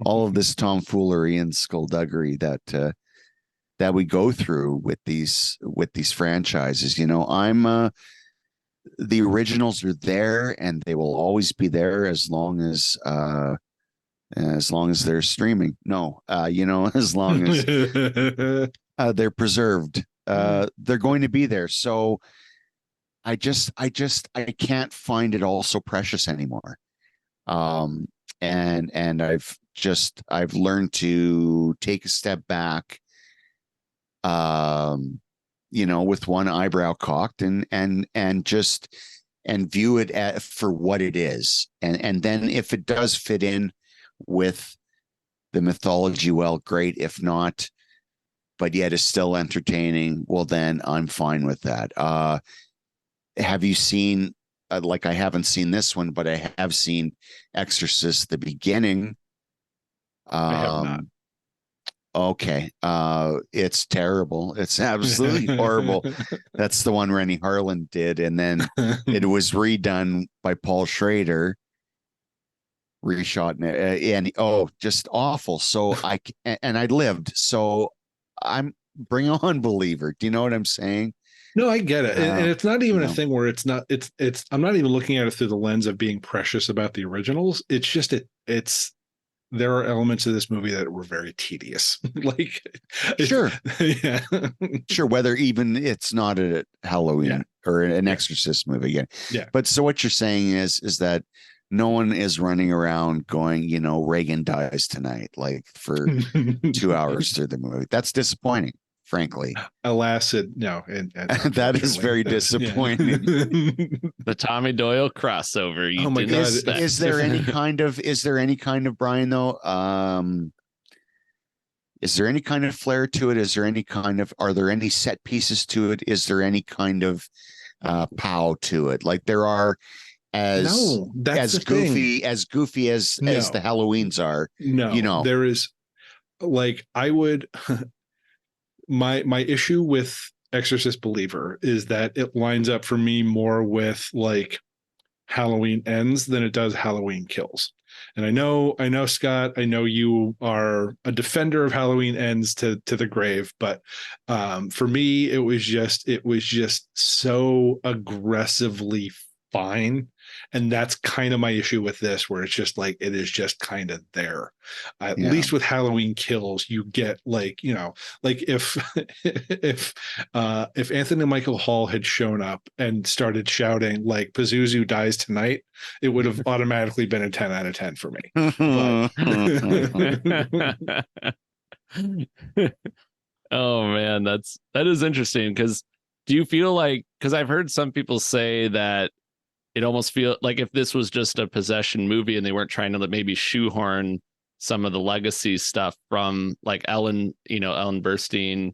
of this tomfoolery and skullduggery that we go through with these franchises. The originals are there, and they will always be there as long as they're streaming. No, as long as they're preserved, they're going to be there. So I can't find it all so precious anymore. And I've learned to take a step back, with one eyebrow cocked, and view it for what it is. And then if it does fit in with the mythology, well, great. If not, but yet is still entertaining, well, then I'm fine with that. Have you seen, like, I haven't seen this one, but I have seen Exorcist, the beginning. I have not. Okay. It's terrible. It's absolutely horrible. That's the one Rennie Harlan did. And then it was redone by Paul Schrader, reshot, and just awful. So I lived. So I'm bring on, believer. Do you know what I'm saying? No, I get it. And it's not even a thing where it's I'm not even looking at it through the lens of being precious about the originals. It's just, there are elements of this movie that were very tedious. Like, sure. Yeah. Sure. Whether even it's not a Halloween or an Exorcist movie. Yeah. Yeah. But so what you're saying is that no one is running around going, Reagan dies tonight, like, for 2 hours through the movie. That's disappointing, frankly. Alas, no. That is very disappointing. The Tommy Doyle crossover. Oh my God. Is there any kind of, Brian, though? Is there any kind of flair to it? Are there any set pieces to it? Is there any kind of pow to it? Like there are, as goofy as the Halloweens are. No, there is, like, I would, my issue with Exorcist Believer is that it lines up for me more with, like, Halloween Ends than it does Halloween Kills. And I know, Scott, I know you are a defender of Halloween Ends to the grave, but for me, it was just so aggressively fine. And that's kind of my issue with this, where it's just like, it is just kind of there. At least with Halloween Kills, you get, like, like if Anthony Michael Hall had shown up and started shouting, like, Pazuzu dies tonight, it would have automatically been a 10 out of 10 for me. Oh man, that is interesting. Because do you feel like, because I've heard some people say that it almost feels like if this was just a possession movie and they weren't trying to maybe shoehorn some of the legacy stuff from, like, Ellen Burstyn,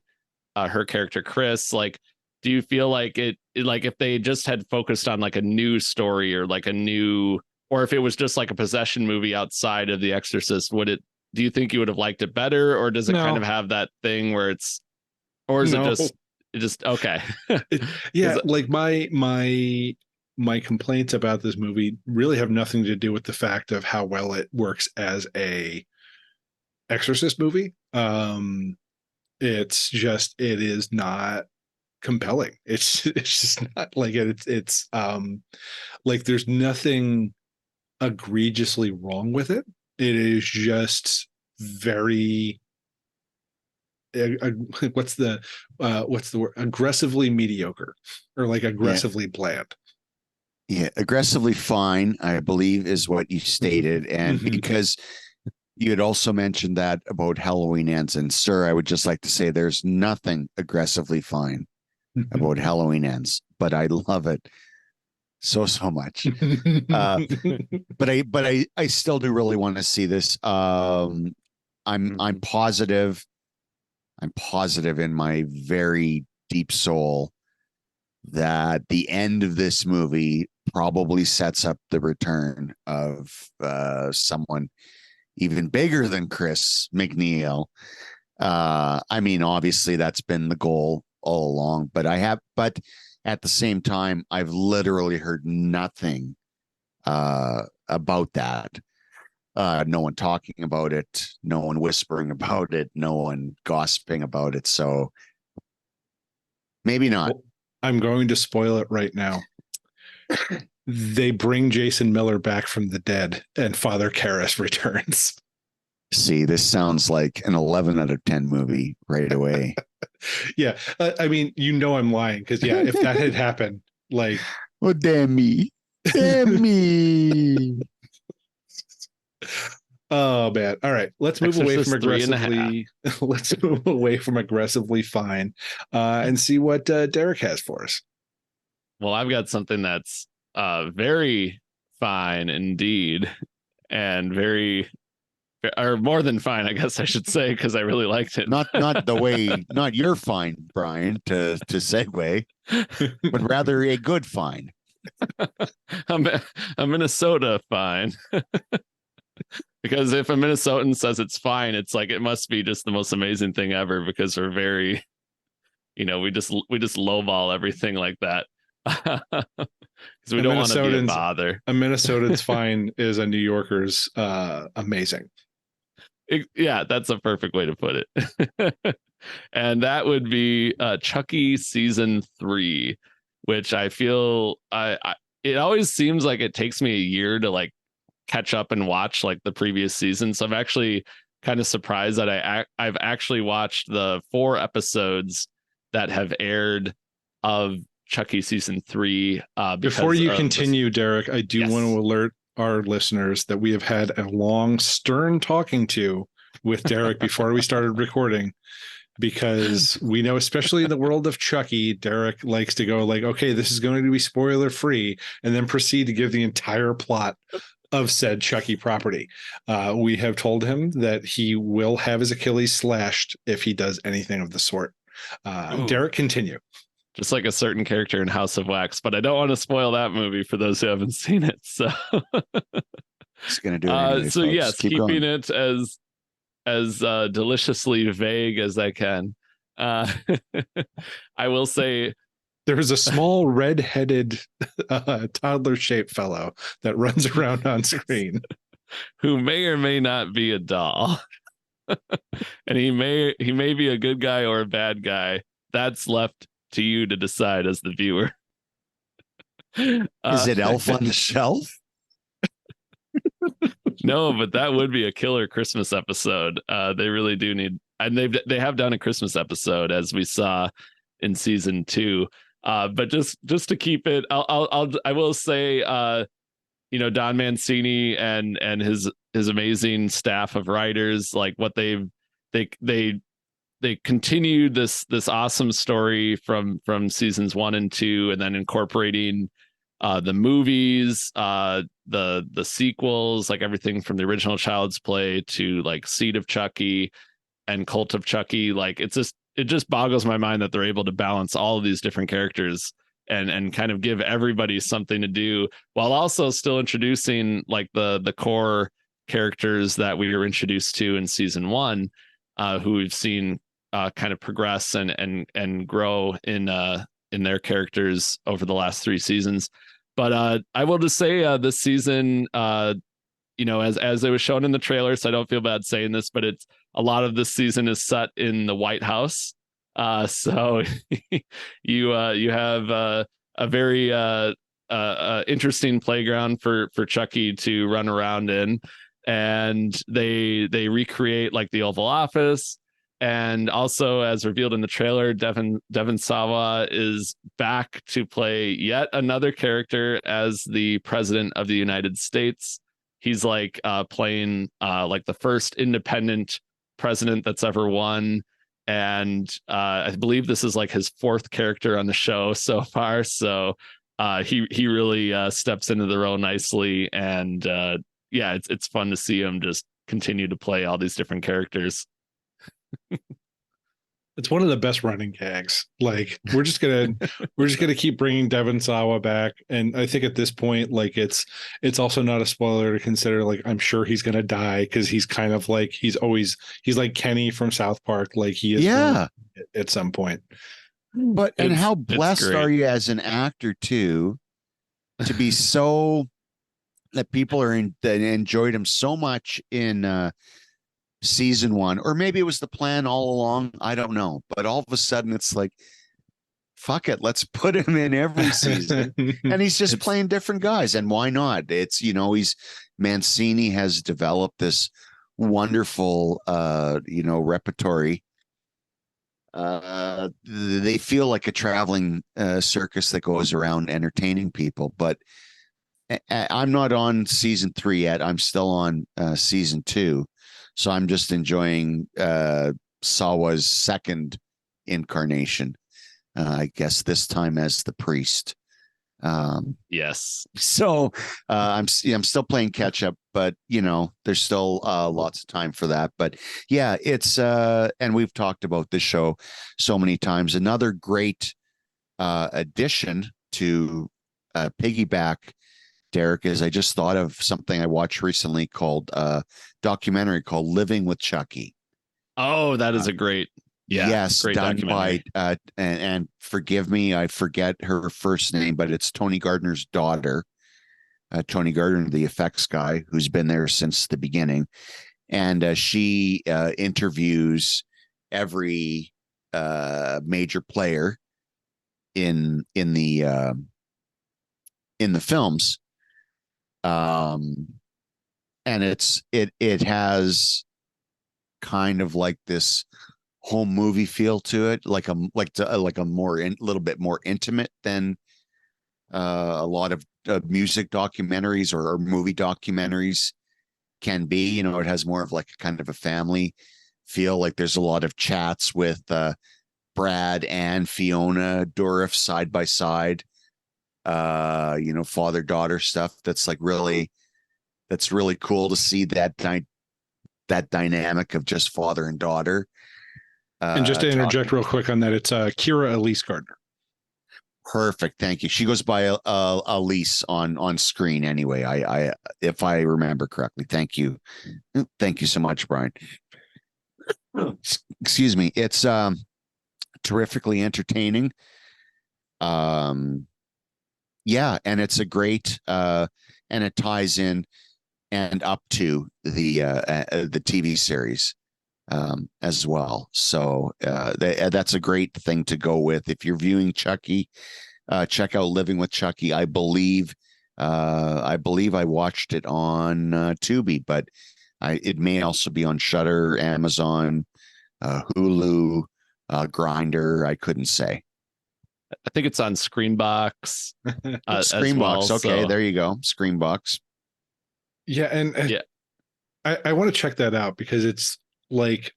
her character Chris, like, do you feel like like if they just had focused on, like, a new story, or like or if it was just like a possession movie outside of The Exorcist, do you think you would have liked it better? Or does it kind of have that thing where is it just okay? Like my complaints about this movie really have nothing to do with the fact of how well it works as a Exorcist movie. It is not compelling. It's just not, like, it's like, there's nothing egregiously wrong with it. It is just very what's the word, aggressively mediocre, or like aggressively bland. Yeah, aggressively fine, I believe, is what you stated. And because You had also mentioned that about Halloween Ends, and sir, I would just like to say there's nothing aggressively fine about Halloween Ends, but I love it so much. But I still do really want to see this. I'm positive. I'm positive in my very deep soul that the end of this movie probably sets up the return of someone even bigger than Chris McNeil. I mean, obviously that's been the goal all along, but at the same time, I've literally heard nothing about that. No one talking about it, no one whispering about it, no one gossiping about it. So maybe not. Well, I'm going to spoil it right now. They bring Jason Miller back from the dead, and Father Karras returns. See, this sounds like an 11 out of 10 movie right away. Yeah. I mean, I'm lying because, yeah, if that had happened, like. Oh, damn me. Damn me. Oh, man. All right. Let's move away from aggressively. Let's move away from aggressively fine and see what Derek has for us. Well, I've got something that's very fine indeed, and very, or more than fine, I guess I should say, because I really liked it. Not the way, not your fine, Brian, to segue, but rather a good fine. a Minnesota fine. Because if a Minnesotan says it's fine, it's like it must be just the most amazing thing ever, because we're very, we just lowball everything like that. Because we don't want to be a bother. A Minnesotan's fine is a New Yorker's amazing. Yeah, that's a perfect way to put it. And that would be Chucky season 3, which I feel it always seems like it takes me a year to like catch up and watch like the previous season. So I'm actually kind of surprised that I've actually watched the 4 episodes that have aired of Chucky season 3. Before you continue, Derek, I do want to alert our listeners that we have had a long, stern talking to with Derek before we started recording, because we know, especially in the world of Chucky, Derek likes to go like, okay, this is going to be spoiler free, and then proceed to give the entire plot of said Chucky property. We have told him that he will have his Achilles slashed if he does anything of the sort. Derek, continue. Just like a certain character in House of Wax, but I don't want to spoil that movie for those who haven't seen it. So it's going to do it anyway, so folks. yes, keeping it as deliciously vague as I can. I will say there's a small red-headed toddler-shaped fellow that runs around on screen who may or may not be a doll. And he may be a good guy or a bad guy. That's left to you to decide as the viewer. Is it Elf on the Shelf? No, but that would be a killer Christmas episode. They really do need, and they have done a Christmas episode, as we saw in season 2. But just to keep it, I will say, Don Mancini and his amazing staff of writers, like what they continued this awesome story from seasons 1 and 2, and then incorporating the movies, the sequels, like everything from the original Child's Play to like Seed of Chucky and Cult of Chucky. Like it just boggles my mind that they're able to balance all of these different characters and kind of give everybody something to do, while also still introducing like the core characters that we were introduced to in season 1, who we've seen kind of progress and grow in their characters over the last 3 seasons. But I will just say this season, as it was shown in the trailer, so I don't feel bad saying this, but it's a lot of this season is set in the White House. So you have a very interesting playground for Chucky to run around in, and they recreate like the Oval Office. And also, as revealed in the trailer, Devon Sawa is back to play yet another character as the president of the United States. he's like playing like the first independent president that's ever won. And I believe this is like his fourth character on the show so far. So he really steps into the role nicely. And yeah, it's fun to see him just continue to play all these different characters. It's one of the best running gags. Like we're just gonna keep bringing Devon Sawa back, and I think at this point, like it's also not a spoiler to consider. Like I'm sure he's gonna die because he's kind of like he's like Kenny from South Park. Like he is at some point. But and how blessed are you as an actor too, to be so that people that enjoyed him so much in season 1, or maybe it was the plan all along, I don't know, but all of a sudden it's like, fuck it, let's put him in every season. And he's just playing different guys, and why not? It's, he's Mancini has developed this wonderful repertory. They feel like a traveling circus that goes around entertaining people, but I'm not on season 3 yet. I'm still on season 2. So I'm just enjoying Sawa's second incarnation, I guess this time as the priest. Yes. So I'm still playing catch up, but there's still lots of time for that. But yeah, it's and we've talked about this show so many times. Another great addition to piggyback, Derek, is I just thought of something I watched recently called documentary called Living with Chucky. Oh, that is a great, great done by and forgive me, I forget her first name, but it's Tony Gardner's daughter, Tony Gardner, the effects guy who's been there since the beginning, and she interviews every major player in the films. And it has kind of like this home movie feel to it, like a little bit more intimate than a lot of music documentaries or movie documentaries can be. It has more of like a kind of a family feel. Like there's a lot of chats with Brad and Fiona Dourif side by side. Father-daughter stuff that's really cool to see that dynamic of just father and daughter. And just to interject real quick on that, it's Kira Elise Gardner. Perfect, thank you. She goes by Elise on screen anyway. I if I remember correctly. Thank you so much, Brian. Excuse me. It's terrifically entertaining. Yeah, and it's a great and it ties in and up to the TV series as well. So that's a great thing to go with. If you're viewing Chucky, check out Living with Chucky. I believe I watched it on Tubi, but it may also be on Shudder, Amazon, Hulu, Grindr. I couldn't say. I think it's on Screenbox. Screenbox. Okay, so there you go. Screenbox. Yeah, and yeah, I want to check that out because it's like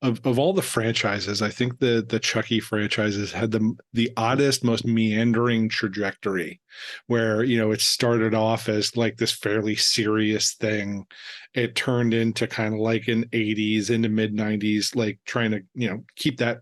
of all the franchises, I think the Chucky franchises had the oddest, most meandering trajectory, where it started off as like this fairly serious thing. It turned into kind of like an 80s into mid 90s, like trying to keep that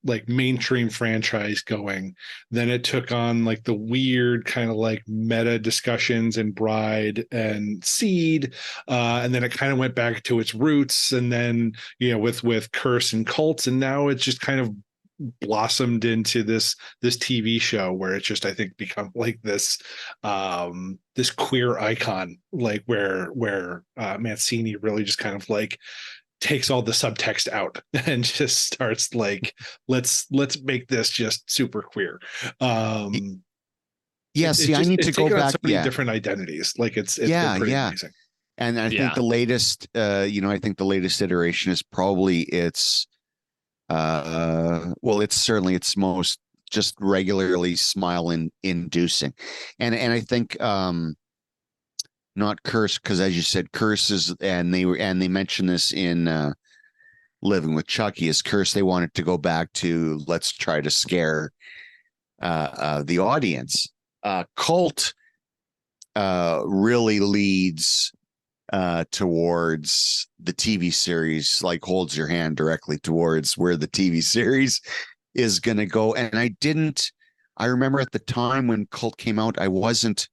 like mainstream franchise going. Then it took on like the weird kind of like meta discussions in Bride and Seed, and then it kind of went back to its roots, and then with Curse and Cults, and now it's just kind of blossomed into this TV show where it's just, I think, become like this queer icon, like where Mancini really just kind of like takes all the subtext out and just starts like, let's make this just super queer. I need to go back. So many different identities. Like it's been pretty amazing. And I think the latest, iteration is probably its certainly its most just regularly smile inducing. And I think, not curse, because as you said, curses, and they mentioned this in Living with Chucky, is curse. They wanted to go back to, let's try to scare the audience. Cult really leads towards the TV series, like holds your hand directly towards where the TV series is going to go. And I remember at the time when Cult came out, I wasn't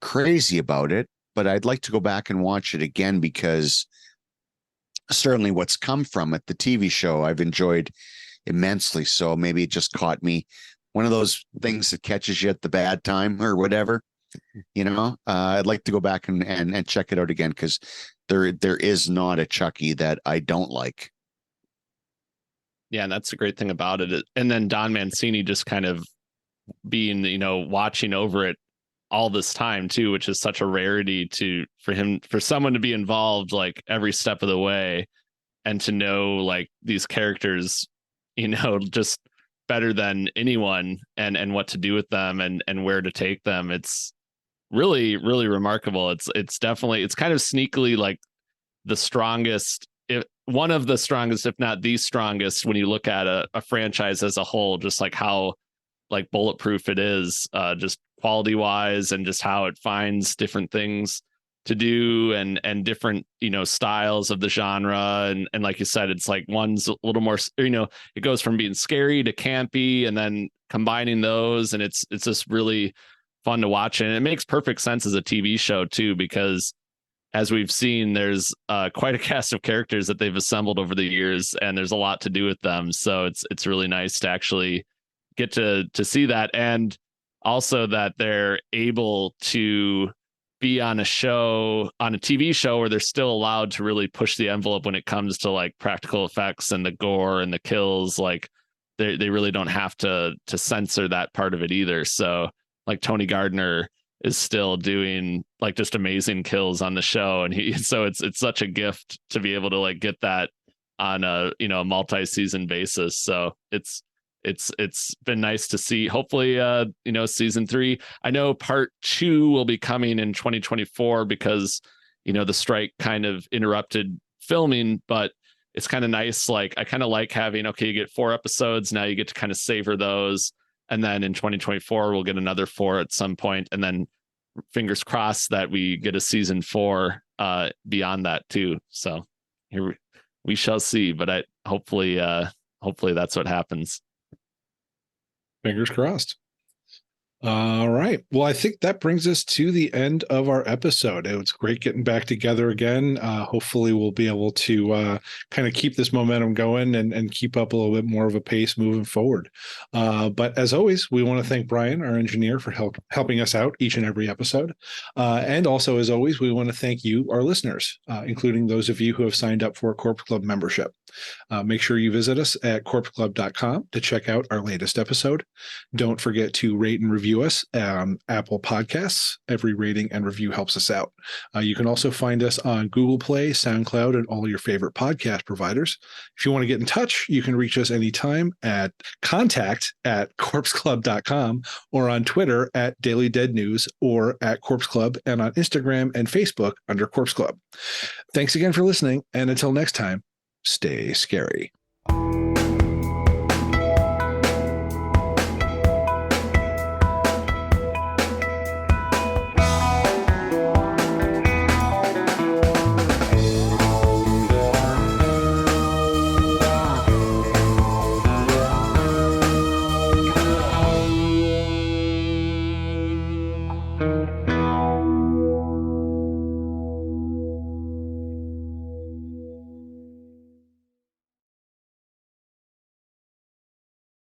crazy about it, but I'd like to go back and watch it again, because certainly what's come from it, the TV show, I've enjoyed immensely. So maybe it just caught me, one of those things that catches you at the bad time or whatever, I'd like to go back and check it out again, because there is not a Chucky that I don't like. Yeah, and that's the great thing about it. And then Don Mancini just kind of being, watching over it all this time too, which is such a rarity for someone to be involved like every step of the way, and to know like these characters, just better than anyone, and what to do with them and where to take them. It's really, really remarkable. It's definitely, it's kind of sneakily like the strongest, one of the strongest, if not the strongest, when you look at a franchise as a whole, just like how like bulletproof it is, just quality wise, and just how it finds different things to do and different, styles of the genre. And like you said, it's like one's a little more, it goes from being scary to campy, and then combining those. And it's just really fun to watch. And it makes perfect sense as a TV show too, because as we've seen, there's quite a cast of characters that they've assembled over the years, and there's a lot to do with them. So it's really nice to actually get to see that, and also that they're able to be on a TV show where they're still allowed to really push the envelope when it comes to like practical effects and the gore and the kills. Like they really don't have to censor that part of it either. So like Tony Gardner is still doing like just amazing kills on the show, and so it's such a gift to be able to like get that on a multi-season basis. So it's been nice to see. Hopefully season 3, I know part 2 will be coming in 2024, because the strike kind of interrupted filming, but it's kind of nice. Like I kind of like having, okay, you get 4 episodes, now you get to kind of savor those. And then in 2024, we'll get another 4 at some point. And then fingers crossed that we get a season 4 beyond that too. So here we shall see, but hopefully that's what happens. Fingers crossed. All right. Well, I think that brings us to the end of our episode. It was great getting back together again. Hopefully we'll be able to kind of keep this momentum going and keep up a little bit more of a pace moving forward. But as always, we want to thank Bryan, our engineer, for helping us out each and every episode. And also, as always, we want to thank you, our listeners, including those of you who have signed up for a Corpse Club membership. Make sure you visit us at corpseclub.com to check out our latest episode. Don't forget to rate and review us on Apple Podcasts. Every rating and review helps us out. You can also find us on Google Play, SoundCloud, and all your favorite podcast providers. If you want to get in touch, you can reach us anytime at contact@corpseclub.com, or on Twitter at Daily Dead News, or at Corpse Club, and on Instagram and Facebook under Corpse Club. Thanks again for listening, and until next time, stay scary.